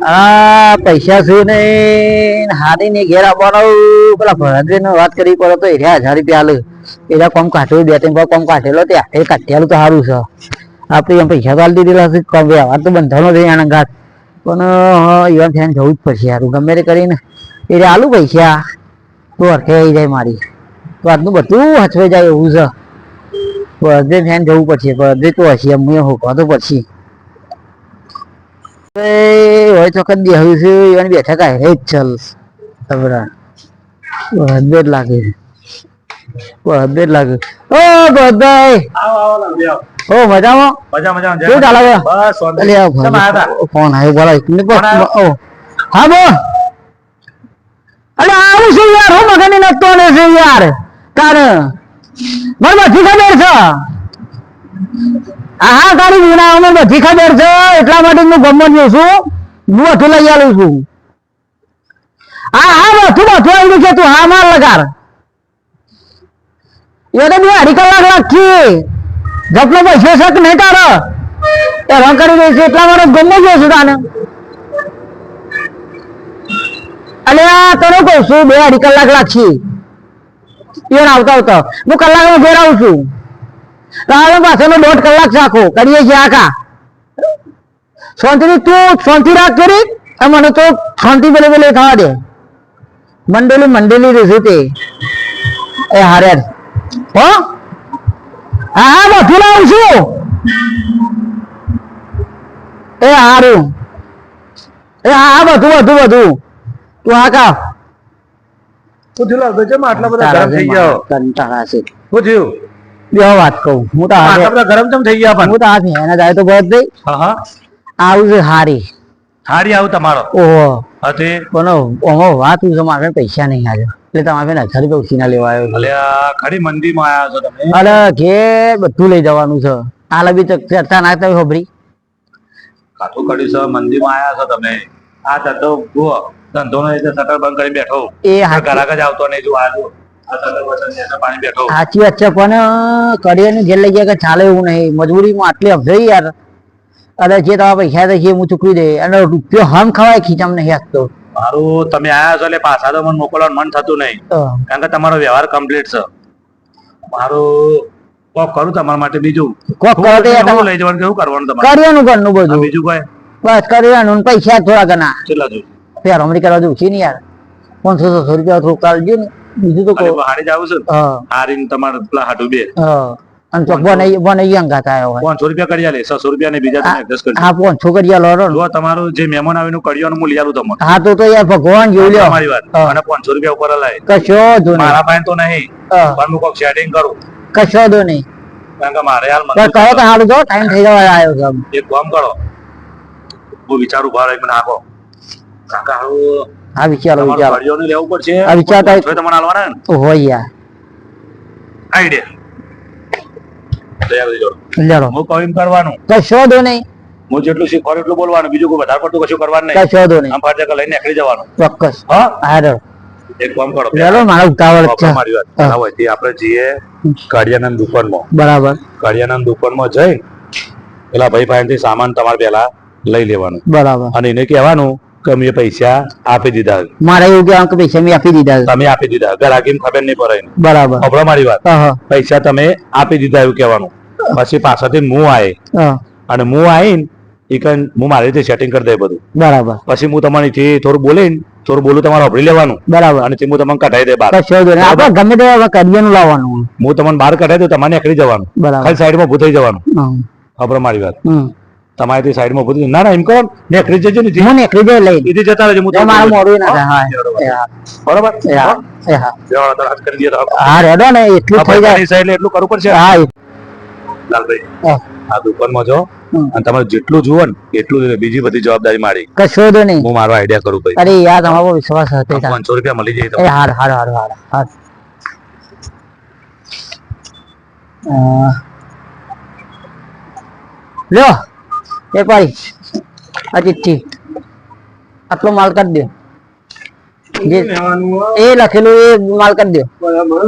આ પૈસા શું ને હારી ને ઘેર આવવાનો પેલા ભરતભાઈ ને વાત કરી પડે તો એરિયા 1000 રૂપિયા આલે એરા કોમ કાઢ્યો 2-3 કોમ કાઢેલો તે હાથે કાઢેલું તો સારું છે આપણે એમ પૈસા તો આલી દીધેલા છે કોમ વ્યવહાર તો બંધાણો છે આના ઘાટ પણ ઈવન ફેન જવું જ પડશે યાર ગમે તે કરીને એ આલુ પૈસા તો અર્થે આવી જાય મારી તો આજનું બધું હચવાઈ જાય એવું છે બધે ફેન જવું પડશે બધે તો હશે એમ હોકવા તો પછી હોય ચોક્કસ બેહ્યું છે એવાની બેઠક આવે જ ચાલ તબરા બધે જ લાગે બધે જ લાગે ઓ બધાય ઓ મજામાં કેવું ચાલે ફોન આવ્યો બોલો હા બોલ અરે આવું છું યાર હું મગની નતો ને છે યાર તારે મને બધી ખબર છે હા તારી વીણા મને બધી ખબર છે એટલા માટે હું ગમત જોઉં છું હું બધું લઈ આવું છું હા બધું આવી છે તું હા માર લગાર એ તો 2.5 કલાક લાગશે જપનો પૈસો છે કે નહીં તારો એ રંગ કરી દઈશ એટલા માટે ગમત જોઉં છું તાને અલે તને કહું છું 2.5 કલાક લાગશે એ આવતા હું કલાકમાં ઘેર આવું છું તારે પાછળનો 1.5 કલાક રાખો કરીએ છીએ આખા શાંતિથી તું શાંતિ રાખ કરી મને તો શાંતિ પેલે થવા દે મંડેલી રહેશે તે એ હારે હો હા બધું લાવું છું એ હારું એ હા બધું તું આખા શું થયું લાલ જમ આટલા બધા ગરમ થઈ ગયા કંટાળા છે શું થયું બે વાત કહું હું તો આટલા બધા ગરમ કેમ થઈ ગયા પણ હું તો આ ભેના જાય તો બસ દઈ હા આવું છે હારી આવું તમારો ઓહો હતી પણ ઓહો વાત છે મારે પૈસા નહીં આવ્યો એટલે તમારે 1000 રૂપિયા ઉછીના લેવા આવ્યો અલે આ ખરી મંદીમાં આયા છો તમે અરે ઘેર બધું લઈ જવાનું છે આ લબી ચર્ચા ના થાય હોબરી કાઠું કડી છે મંદીમાં આયા છો તમે આ ધંધો જુઓ ધંધો નો રીતે શટર બંધ કરી બેઠો એ ગ્રાહક જ આવતો નહીં જો આજુ આ શટર બંધ પાણી બેઠો સાચી વાત છે પણ કડિયાનું ઘેર લઈ ગયા કે ચાલે એવું નહીં મજબૂરીમાં આટલી અફજાઈ યાર અરે જે તમારા પૈસા છે હું ચૂકવી દે અને રૂપિયો હમ ખવાય ખીચામ નહીં આપતો મારું તમે આયા છો એટલે પાછા તો મને મોકલવાનું મન થતું નહીં કારણ કે તમારો વ્યવહાર કમ્પ્લીટ છે મારું કોક કરું તમારા માટે બીજું કોક કરો તો લઈ જવાનું કેવું કરવાનું તમારે કરિયાનું ઘરનું બધું બીજું કોઈ બસ કરિયાનું પૈસા થોડા ઘણા કેટલા જોયું ફેર હમણાં કરવા જેવું છે ને યાર 500-600 રૂપિયા થોડું કાઢજો ને બીજું તો હાડી જ આવું છે હારીને તમારે પેલા હાટું બે અને તો બનાવી અંગાત આવ્યો હોય 500 રૂપિયા કરી આલે 600 રૂપિયા ને બીજા તમે એડજસ્ટ કરજો હા 500 કરી આલો જો તમારું જે મહેમાન આવીનું કડિયાનું હું લઈ આલું તમને હા તો યાર ભગવાન જોઈ લ્યો તમારી વાત અને 500 રૂપિયા ઉપર લાય કશો દો નહીં મારા પાસે તો નહીં પણ હું કોક સેટિંગ કરું કશો દો નહીં કારણ કે મારે હાલ કહો તો હારું જો ટાઈમ થઈ જવા આવ્યો છે એક કામ કરો હું વિચારું બહાર એક નાખો કાકા હારું હા વિચારો કડિયાનું લેવું પડશે આ વિચારતા તમને હાલવાના ને હોય યાર આઈડિયા લેડો હું કહું એમ કરવાનું કશો દો નહીં હું જેટલું શીખવાડું એટલું બોલવાનું બીજું કોઈ વધારે પડતું કશું કરવાનું નહીં કશો દો નહીં આમ ફાટે લઈને નીકળી જવાનું ચોક્કસ હા હારો એક કામ કરો લેડો મારા ઉતાવળ છે મારી વાત હોય તે આપણે જઈએ કડિયાના દુકાનમાં બરાબર કડિયાના દુકાનમાં જઈ પેલા ભાઈ પાસેથી સામાન તમારે પેલા લઈ લેવાનું બરાબર અને એને કહેવાનું કે મેં પૈસા આપી દીધા મારે એવું કહેવાનું કે પૈસા મેં આપી દીધા તમે આપી દીધા ગ્રાહકીને ખબર નહીં પડે બરાબર ખબર મારી વાત પૈસા તમે આપી દીધા એવું કહેવાનું પછી પાછળથી હું આવે અને હું આવીને હું મારી રીતે સેટિંગ કરી દે બધું બરાબર પછી હું તમારી થોડું બોલું તમારે અભરી લેવાનું બરાબર અને હું તમને કઢાઈ દે બહાર આપણે ગમે તે કડિયાનું લાવવાનું હું તમને બહાર કઢાઈ દઉં તમારે નીકળી જવાનું ખાલી સાઈડમાં ઉભું થઈ જવાનું ખબર મારી વાત તમારે તે સાઈડમાં ઉભું થઈ ના એમ કરો નીકળી જજો ને હું નીકળી જાય લઈ એથી જતા રહેજો હું મારું મોડું ના થાય બરાબર હા રેડો ને એટલું થઈ જાય સાઈડ એટલું કરવું પડશે હા લાલભાઈ આ દુકાનમાં જો અને તમારે જેટલું જુઓ ને એટલું બીજી બધી જવાબદારી મારી કશો દો નહીં હું મારો આઈડિયા કરું ભાઈ અરે યાર તમારો વિશ્વાસ હતો 500 રૂપિયા મળી જાય તો હાર હાર હાર હાર હાર લ્યો એ પાડી આ ચિઠ્ઠી આટલો માલ કરી દો જે એ લખેલું એ માલ કરી દો બરાબર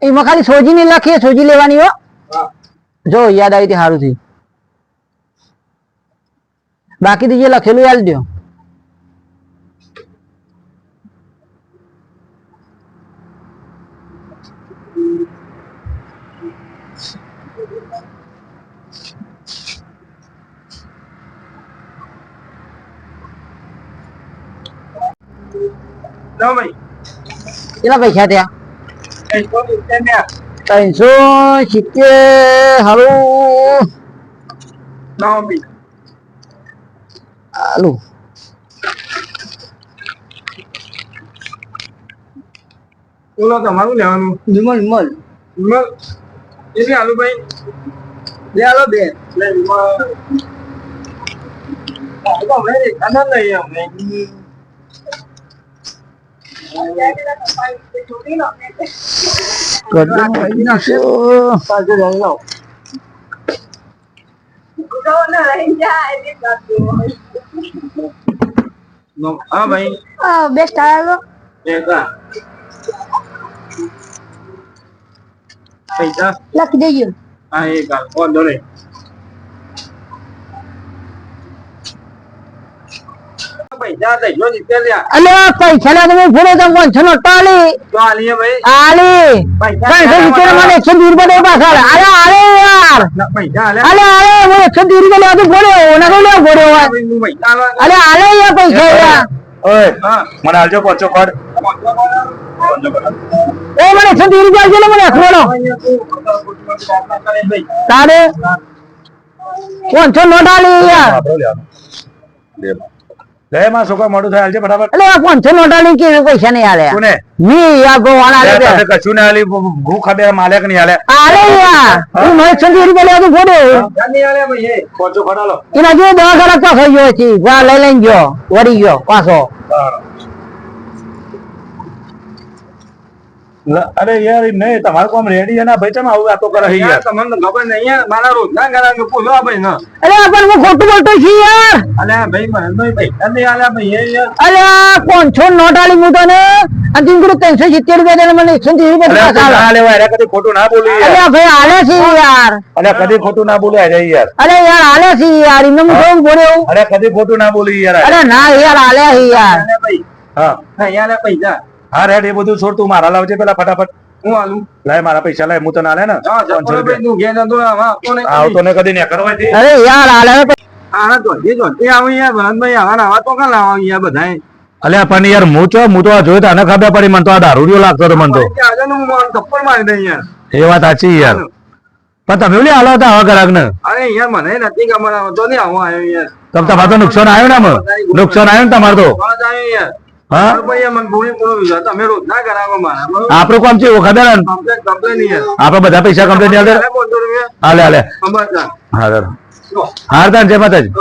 એમાં ખાલી સોજી ની લખીએ, સોજી લેવાની હો. જો યાદ આવી હતી સારું થયું. બાકી તો જે લખેલું યાદ દો. કેટલા પૈસા થયા? 370. હારું હાલો બોલો તમારું લેવાનું વિમલ વિમલ વિમલ કેટલી આલુ ભાઈ લે હાલો બે લે વિમલ આનંદ લઈએ અમને હા ભાઈ બેસ્ટ આવ્યો પૈસા લખી દેજો. હા એક હાલ વાંધો નહીં પૈસા દઈજો જીતે લ્યા અલે પૈસા લે તમે ફોડો તો 500 તો આલીએ ભાઈ આલી પૈસા 570 મને 120 રૂપિયા દે પાછા. અરે અરે યાર પૈસા આલે અલે અરે મને 120 રૂપિયા લેવા તો ફોડ્યો ના તો લે ફોડ્યો હોય. પૈસા અલે અલે યાર પૈસા યાર ઓય હા મને હાલજો પોચો ખડ એ મને 120 રૂપિયા આલજો ને મને ફોડો તારે 500 નોટ આલી યાર. લે માં છોકરા મોડું થાય હાલજે ફટાફટ. અલે આ 500 નોટ આલી કે પૈસા નહીં આલે કોને મી યાર ભગવાન આલે લે તારે કશું ના આલી ભૂ ખાબે માલે કે નહીં આલે અરે યાર હું મને 120 રૂપિયા લેવા તો ફોડ્યો જાની આલે ભાઈ પોચો ખડ હાલો એના જે 10 કલાક તો થઈ ગયો છે વા લઈ લઈને ગયો વળી ગયો પાછો. અરે યાર નહીં તમારે કોમ રેડી છે ને ભાઈ તમે આવું વાતો કરે છે યાર તમને ખબર નહીં મારા રોજના ઘરાક પૂછો ભાઈ ના અરે પણ હું ખોટું બોલતો છું યાર. અલે ભાઈ મને પૈસા નહીં આલ્યા ભાઈ યાર અરે 500 નોટ આલી હું તને અંતિમ કરું 370 રૂપિયા દે મને 130 રૂપિયા પાછા આલે. ના લેવા અરે કદી ખોટું ના બોલી અરે યાર ભાઈ આલે છે યાર. અરે કદી ખોટું ના બોલે અરે યાર અરે યાર આલે છે યાર એમને હું કેવું બોલ્યો. અરે કદી ખોટું ના બોલી યાર અરે ના યાર આલે છે યાર. આલે ભાઈ હા હા યાર પૈસા હા રેડ એ બધું છોડ તું મારા લાવજે પેલા ફટાફટ હું આલું લાય મારા પૈસા લાય હું તને આલે ને હા 500 ભાઈ રૂપિયા તું ઘેર નતો કોને આવતો ને કદી ને કરવાય અરે યાર આલે આના જોતી આવું યાર ભરતભાઈ આવા તો કાં લાવા યાર બધાય અલ્યા પણ યાર હું તો આ જોયું તો આને ખબર પડી મને તો આ દારૂડિયો લાગતો હતો મને તો આજે હું થપ્પડ મારી દઈ યાર એ વાત સાચી યાર પણ તમે ઓલી હાલો હતા આવા ગ્રાહક ને અરે યાર મને નથી ખબર તો નહીં આવો આવ્યો યાર તમ તમારે તો નુકસાન આવ્યું ને આમાં નુકસાન આવ્યું ને તમારે તો વાત આવ્યો યાર હા ભાઈ મને પૂરો વિશ્વાસ તમે રોજ ના કરાવો મારા આપણું કામ છે ખબર ને કમ્પ્લેન યાર આપડે બધા પૈસા કમ્પ્લીટ હાલે 500 રૂપિયા હાલે હાલે ખબર હા ચાલો હાર તાન જય માતાજી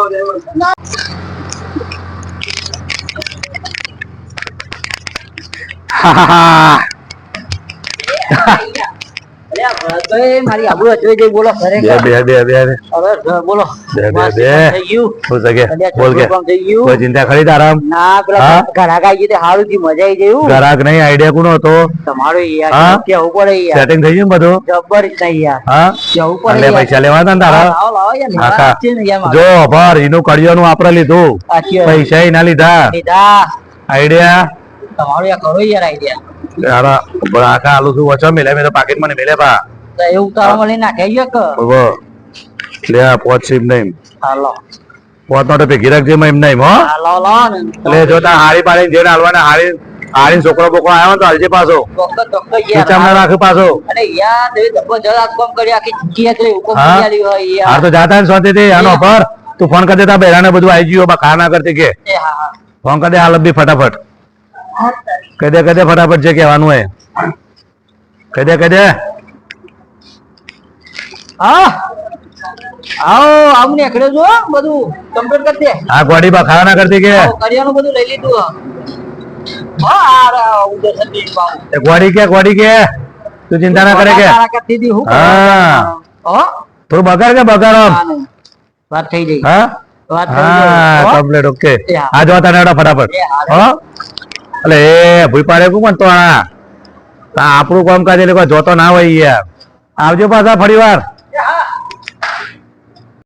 મારી આબરૂ હચવાઈ ગઈ બોલો બે બે બે બે હવે બોલો બે બે બે થઈ ગયું શું શકે બોલ કે થઈ ગયું કોઈ ચિંતા ખરી તારામ ના પેલા ઘરાક આવી ગઈ સારું થી મજા આવી ગયું ગ્રાહક નહીં આઈડિયા કોનો હતો તમારો હા? યાર કેવું પડે યાર સેટિંગ થઈ ગયું ને બધું જબર નહીં યાર હા કેવું પડે એટલે યાર. પૈસા લેવા હતા ને તારા લાવો લાવો યાર લેવા આખા. છે ને યાર જો ભર એનું કડિયાનું આપણે લીધું સાચી વાત. પૈસા એના લીધા લીધા આઈડિયા તમારું યાર કરો યાર આઈડિયા તારા આખા આલુ શું ઓછો મેલે મેં તો પાકેટ માં મેલે પા તો એવું તારામાં લઈને નાખ્યા ગયો કે બરોબર લે આ પોચ સીમ નહીં હાલો પોત નો તો ભેગી રાખજે એમ નહીં હો હાલો લાવો ને એટલે જો તાર હારી પાડીને જેને હાલવાના હારી છોકરો બોકરો આવ્યો ને તો હાલજે પાછો ચોક્કસ ચોક્કસ ખીચામાં ના યાર રાખે પાછો અરે યાર તે જબરજસ્ત આ કામ કરી આખી જિંદગી એટલે હુકમ હા? કરી આલી હોય હાર યાર તો જાતા ને શાંતિથી આનો પર તું ફોન કરી દેતા બેરાને બધું આવી ગયું બા ખા ના કરતી કે એ હા હા ફોન કરી દે હાલ બી ફટાફટ કહી દે ફટાફટ જે કહેવાનું હોય કહી દે હા આવો આમ ને એકડે જો બધું કમ્પ્લીટ કરી દે આ ગોડી બા ખા ના કરતી કે આવો, કરિયાનું બધું લઈ લીધું હા આ ઉધર સંદીપ બાબુ એ ગોડી કે તું ચિંતા ના કરે કે તારા કરતી હતી, હું હા. હો થોડું બગાડ કે બગાડ આમ? ના, નહીં. વાત થઈ ગઈ હા વાત થઈ હા ગઈ હો? કમ્પ્લીટ ઓકે એ હા. આ જો તને ફટાફટ એ હા. હો એટલે એ ભૂઈ પાડે કોણ તો આ આપણું કામકાજ એટલે કોઈ જોતો ના હોય યાર આવજો પાછા ફરી વાર